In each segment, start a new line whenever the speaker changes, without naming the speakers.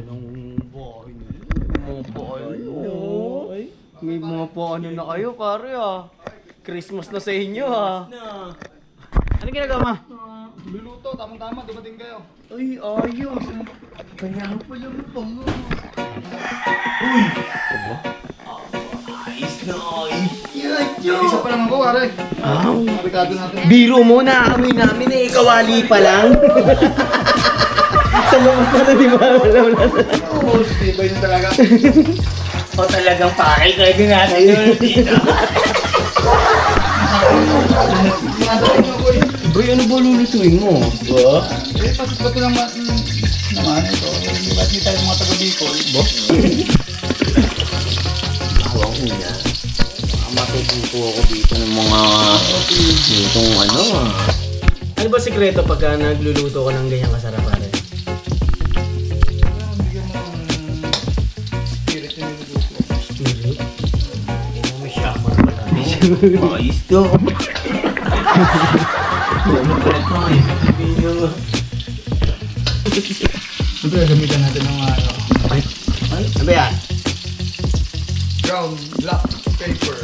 ng bahay niyo. Mga bahay niyo. May mga paano na kayo, pare ah. Christmas na sa inyo ah. Ano ginagawa ma?
Luluto, tamang-tama, dumating kayo.
Ay, ayos. Kaya pala mo pa.
Uy! Ayos na ayos.
Isa pa lang ako, pare. Marikado natin.
Biro mo na amoy namin eh. Kawali pa lang. Sa mga pala di ba?
Oo, iba yun talaga.
O talagang pakay kayo din natin yun dito.
Bro, ano ba lulutuin mo?
Ba?
Eh, pasit-pato lang naman ito. Hindi tayo mga taga-Bicol.
Bo? Awang ko niya. Matututo ako dito ng mga ditong ano. Ano ba sikreto pagka nagluluto ka ng ganyang kasarap pare?
Bigyan mo ng spirit yung niluluto.
Spirit?
Hindi mo masyaman pala. Ayos to. Ano pala ito eh?
Ito, gamitan natin ng ano.
Ay, ano ba yan?
Brown black paper.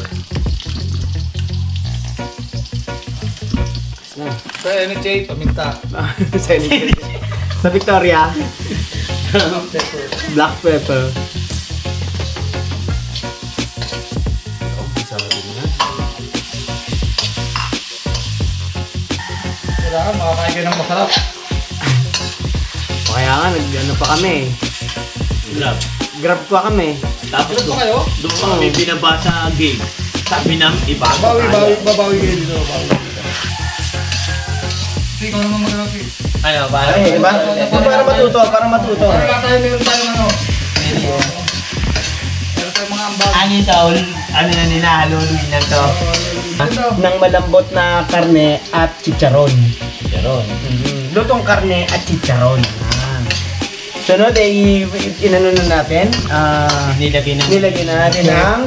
Sa NHA, paminta.
Sa Victoria,
Black pepper.
black pepper.
Kailangan makakain kayo ng masarap.
Kaya nga, nag-ano pa kami.
Grab.
Grab pa kami.
Tapos
Ano pa kayo?
doon pa kami binabasa game. Sabi ng iba.
Babawi kayo dito. Sige, ikaw naman mag-ano.
Ano ba?
Ay, diba? Para matuto.
Para tayo meron tayong ano. Meron tayong mga ambag.
Ano yung taon? Ano na nila? Haluluin na to.
Ng malambot na karne at chicharon.
Charon.
Lutong karne at chicharon. Sunod ay inano na natin. Nilagyan na natin ng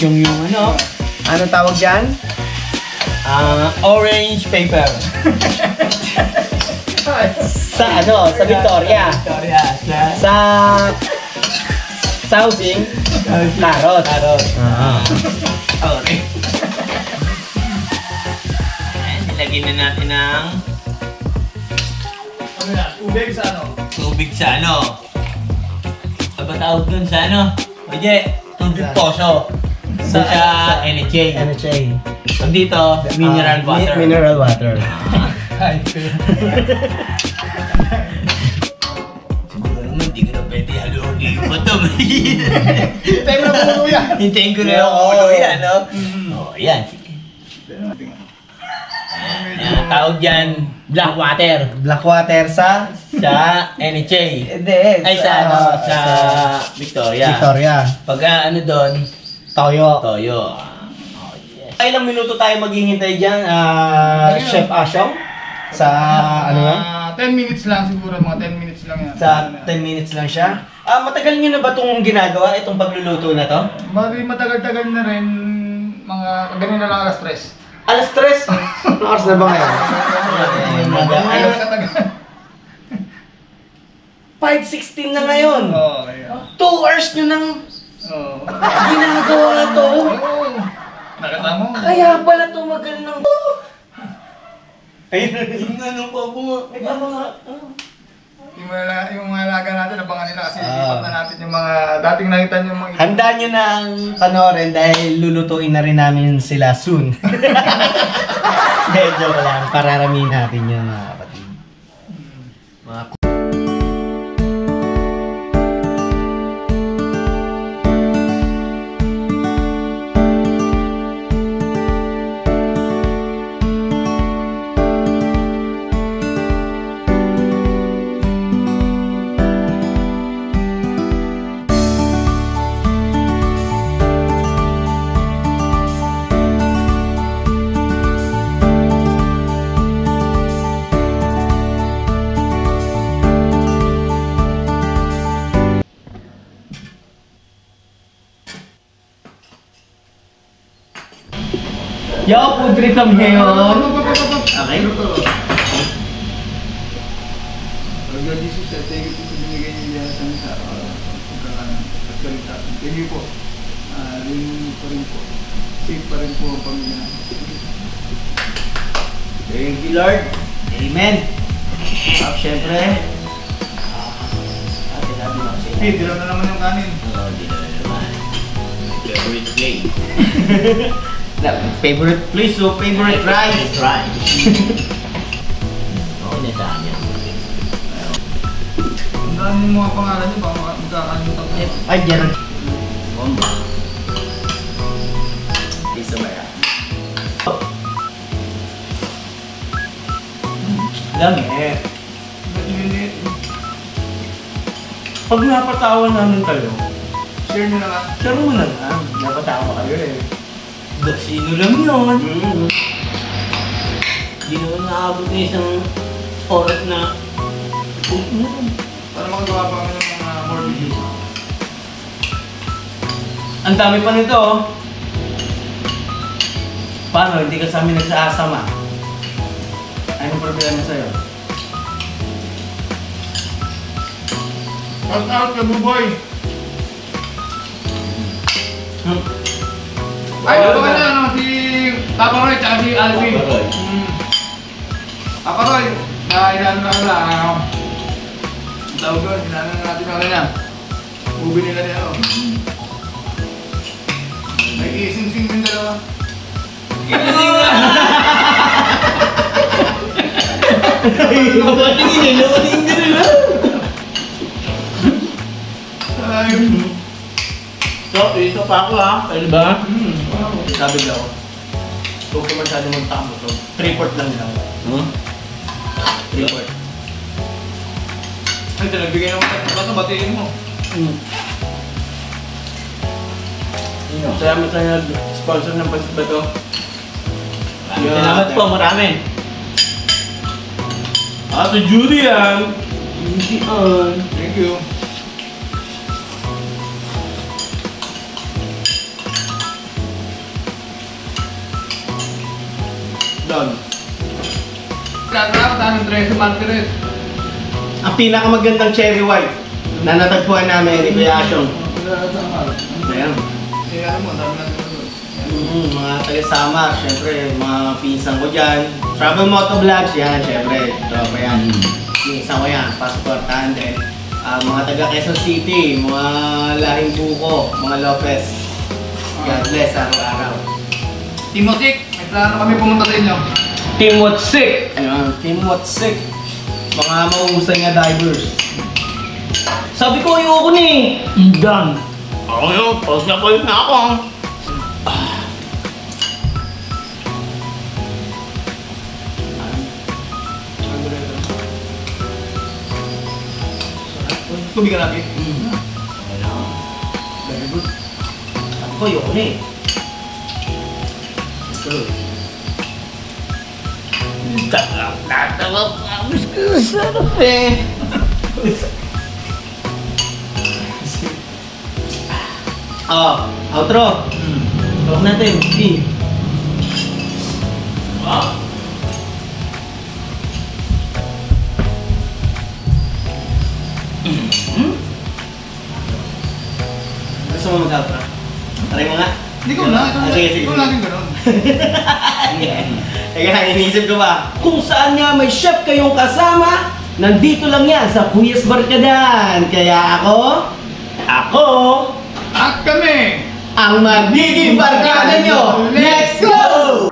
Yung ano?
ano tawag dyan?
Orange paper.
Sa ano? Sa Victoria.
Victoria.
Sa Sausing. Carrot.
Okay. Ayan, nilagyan na natin ng
Ano yan? Ubeg sa ano?
tubig sa ano. Ano ba tawag dun sa ano? Oye, tubig poso. Sa NHA.
NHA.
Pag dito, mineral water.
Mineral water.
Ay,
Siguro naman, di ko na pwede halunin mo ito.
tayo na puno yan.
Hintayin ko na yung ulo yan, no? Oo, yan. Ayan, tawag dyan, black water.
Black water sa
NHA.
Hindi.
Ay, sa Victoria.
Victoria.
Pag ano doon,
Toyo.
toyo.
Ilang minuto tayo maghihintay dyan, Chef Asyong? Sa ano yan?
10 minutes lang siguro, mga 10 minutes lang yan.
Sa 10 minutes lang siya. Matagal nyo na ba itong ginagawa, itong pagluluto na to?
Bali matagal-tagal na rin, mga ganun na lang alas 3.
Alas 3? Anong oras na ba ngayon?
Ano na katagal?
5:16 na ngayon.
Oo, yeah.
2 hours nyo nang
Oo.
ginagawa to.
Oo. Nakatamo.
Kaya pala tumagal ng...
Ayun, yung ano pa po.
Yung mga alaga natin, abangan nila kasi lipat na natin yung mga dating nakita nyo mga...
Handa nyo na ang panoorin dahil lulutuin na rin namin sila soon. Medyo lang, pararamin natin yun mga kapatid. Mga Yo, food trip kami ngayon. Okay?
God Jesus, thank you po sa binigay niyo sa amin sa pagkalita. Thank you po. Rin pa rin po. Safe pa rin po ang pamilya namin.
Thank you, Lord. Amen. At syempre, ate sabi na kasi.
Hey, dilaw na naman yung kanin.
Oo, di na naman. Favorite place.
Favorite place o favorite rice?
Rice. Oo, na sa amin.
Ang dami yung mga pangalan niyo, baka magkakalimutan ko.
Ay, dyan.
Bomba.
Isa ba yan? Lamig.
Ba't minit?
Pag napatawan namin kayo,
Share nyo naman.
share mo na lang. Napatawa kayo eh.
Sino lang yun? Hindi naman naabot na isang oras na
Para makagawa pa kami ng mga more videos.
Ang dami pa nito oh. Paano? Hindi ka sa amin nagsasama. Anong problema sa'yo?
Shout out kay Buboy! Ay, ito ka na, ano, si Papa Roy, tsaka si Alvin.
Papa Roy.
Papa Roy, inaano na wala, ang tawag doon, inaano na natin na kanina. Ubi nila niya, ano. May ising-sing din dalawa.
Loading din na.
Ay,
So, isa pa ako ha. Pwede ba?
wow.
Sabi daw. Huwag ka masyado magtakbo. So, 3/4 lang daw.
Huh?
3/4.
Ay, talagbigay naman tayo. Bato, batiin mo.
Salamat sa nag-sponsor ng Pansit Bato.
Salamat po, marami.
Ate Judy yan. Hindi yan.
Thank you.
Doon.
Tatakot ng Tres Martires.
Ang pinakamagandang cherry white na natagpuan namin ni Kuya Asyong. Ayan.
Eh, ano mo, dami natin doon.
Mga taga-Samar, syempre, mga pinsan ko dyan. Travel Moto Vlogs, yan, syempre. Tropa yan. Pinsan ko yan, passportahan din. Mga taga Quezon City, mga lahing buko, mga Lopez. God bless, araw-araw.
Timotik, may plano kami pumunta sa inyo.
Team Watsik! Ayan, Team Watsik. Mga mahusay nga divers. Sabi ko, ayoko ni. Done.
Ako yun, pause na ako.
Tubig ka lagi.
Very good. Sabi ko, ayoko ni.
Tatawag ka. Mas sarap eh.
Outro. Talk natin. P. Gusto mo mag-outro? Try mo nga.
Hindi ko na,
Sige, sige.
ikaw laging gano'n.
Teka, inisip ko ba? Kung saan nga may chef kayong kasama, nandito lang yan sa Kuyas Barkadahan. Kaya ako,
At kami!
ang magiging barkada nyo. Let's go!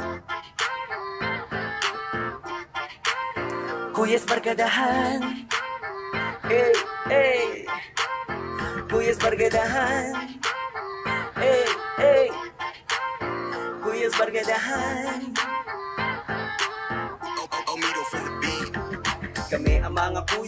Kuyas Barkadahan. Hey, hey. Kuyas Barkadahan. Hey, hey. Kuyas Barkadahan. Kami ang mga kuya.